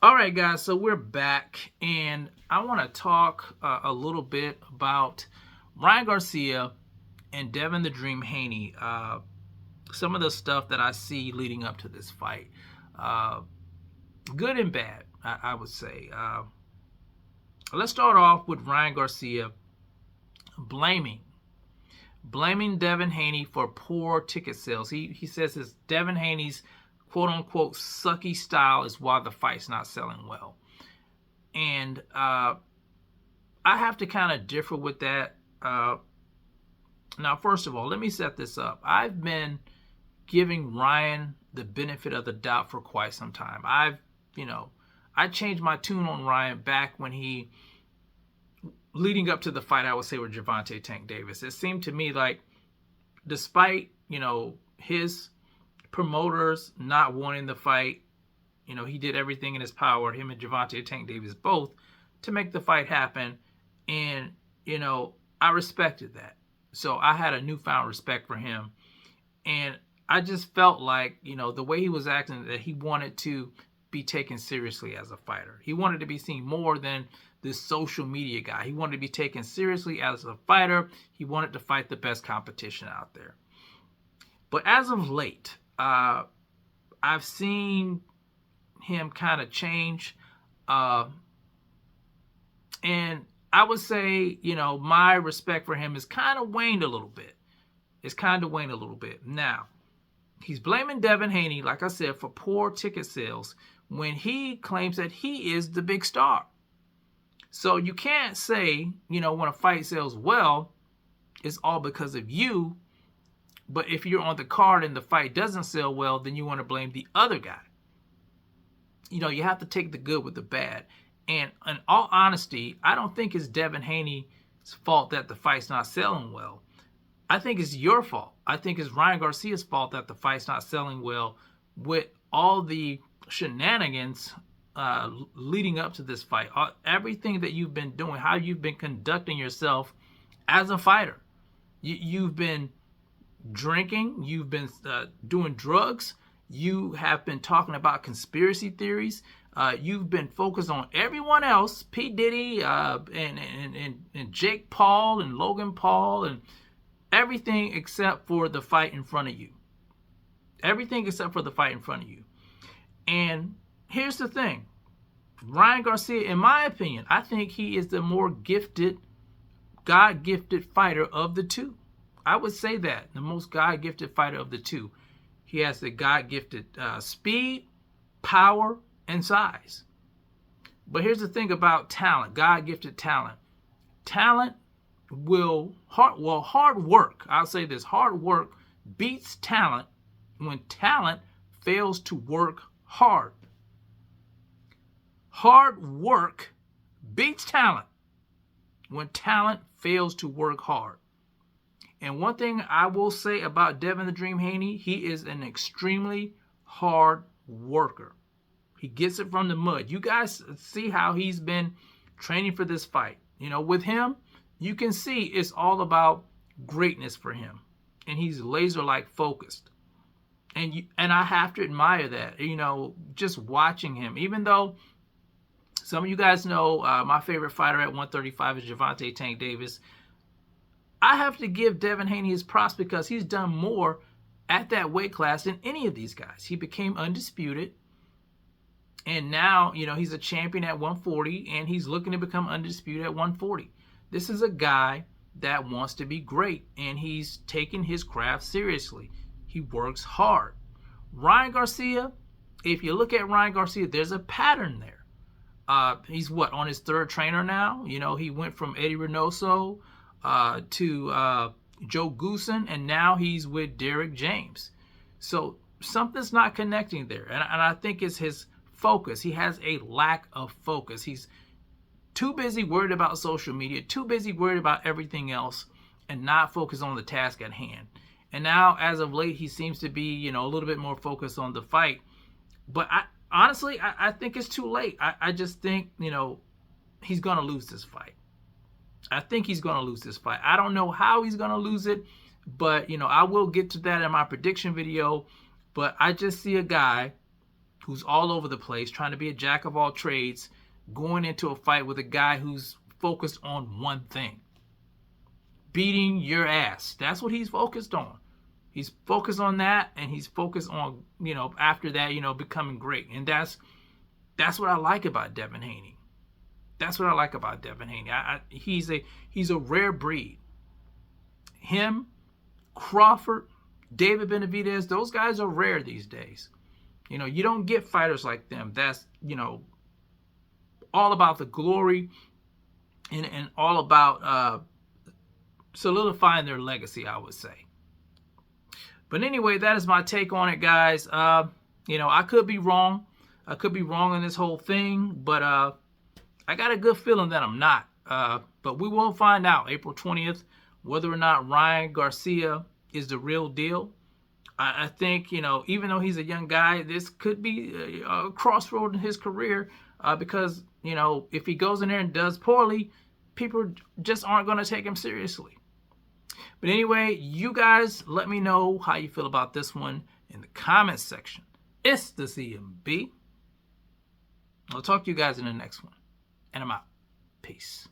All right, guys, so we're back, and I want to talk a little bit about Ryan Garcia and Devin the Dream Haney. Some of the stuff that I see leading up to this fight, good and bad, I would say. Let's start off with Ryan Garcia blaming Devin Haney for poor ticket sales. He says it's Devin Haney's quote unquote sucky style is why the fight's not selling well. And I have to kind of differ with that. Now, first of all, let me set this up. I've been giving Ryan the benefit of the doubt for quite some time. I changed my tune on Ryan back when leading up to the fight, I would say, with Gervonta Tank Davis. It seemed to me like despite, his promoters not wanting the fight, he did everything in his power, him and Gervonta Tank Davis both, to make the fight happen. And, I respected that. So I had a newfound respect for him. And I just felt like, the way he was acting, that he wanted to be taken seriously as a fighter. He wanted to be seen more than this social media guy. He wanted to be taken seriously as a fighter. He wanted to fight the best competition out there. But as of late, I've seen him kind of change. And I would say, my respect for him has kind of waned a little bit. Now, he's blaming Devin Haney, like I said, for poor ticket sales when he claims that he is the big star. So you can't say, when a fight sells well, it's all because of you. But if you're on the card and the fight doesn't sell well, then you want to blame the other guy. You have to take the good with the bad. And in all honesty, I don't think it's Devin Haney's fault that the fight's not selling well. I think it's your fault. I think it's Ryan Garcia's fault that the fight's not selling well with all the shenanigans leading up to this fight. Everything that you've been doing, how you've been conducting yourself as a fighter. You've been drinking, you've been doing drugs, you have been talking about conspiracy theories, you've been focused on everyone else, P. Diddy and Jake Paul and Logan Paul and everything except for the fight in front of you. Everything except for the fight in front of you. And here's the thing. Ryan Garcia, in my opinion, I think he is the more gifted, God-gifted fighter of the two. I would say that, the most God-gifted fighter of the two. He has the God-gifted speed, power, and size. But here's the thing about talent, God-gifted talent. Talent hard work, I'll say this, hard work beats talent when talent fails to work hard. Hard work beats talent when talent fails to work hard. And one thing I will say about Devin the Dream Haney, he is an extremely hard worker. He gets it from the mud. You guys see how he's been training for this fight. With him, you can see it's all about greatness for him. And he's laser-like focused. And I have to admire that, just watching him. Even though some of you guys know my favorite fighter at 135 is Gervonta Tank Davis, I have to give Devin Haney his props because he's done more at that weight class than any of these guys. He became undisputed. And now, he's a champion at 140, and he's looking to become undisputed at 140. This is a guy that wants to be great, and he's taking his craft seriously. He works hard. Ryan Garcia, if you look at Ryan Garcia, there's a pattern there. He's on his third trainer now? He went from Eddie Reynoso to Joe Goosen, and now he's with Derek James. So something's not connecting there. And I think it's his focus. He has a lack of focus. He's too busy worried about social media, too busy worried about everything else, and not focused on the task at hand. And now, as of late, he seems to be, a little bit more focused on the fight. But honestly, I think it's too late. I just think, he's going to lose this fight. I think he's going to lose this fight. I don't know how he's going to lose it, but, I will get to that in my prediction video. But I just see a guy who's all over the place, trying to be a jack of all trades, going into a fight with a guy who's focused on one thing: beating your ass. That's what he's focused on. He's focused on that, and he's focused on, after that, becoming great. And that's what I like about Devin Haney. That's what I like about Devin Haney. He's a rare breed. Him, Crawford, David Benavidez, those guys are rare these days. You don't get fighters like them. That's, all about the glory and all about solidifying their legacy, I would say. But anyway, that is my take on it, guys. I could be wrong. I could be wrong in this whole thing, but I got a good feeling that I'm not. But we will find out April 20th whether or not Ryan Garcia is the real deal. I think, even though he's a young guy, this could be a crossroad in his career because, if he goes in there and does poorly, people just aren't going to take him seriously. But anyway, you guys let me know how you feel about this one in the comments section. It's the CMB. I'll talk to you guys in the next one. And I'm out. Peace.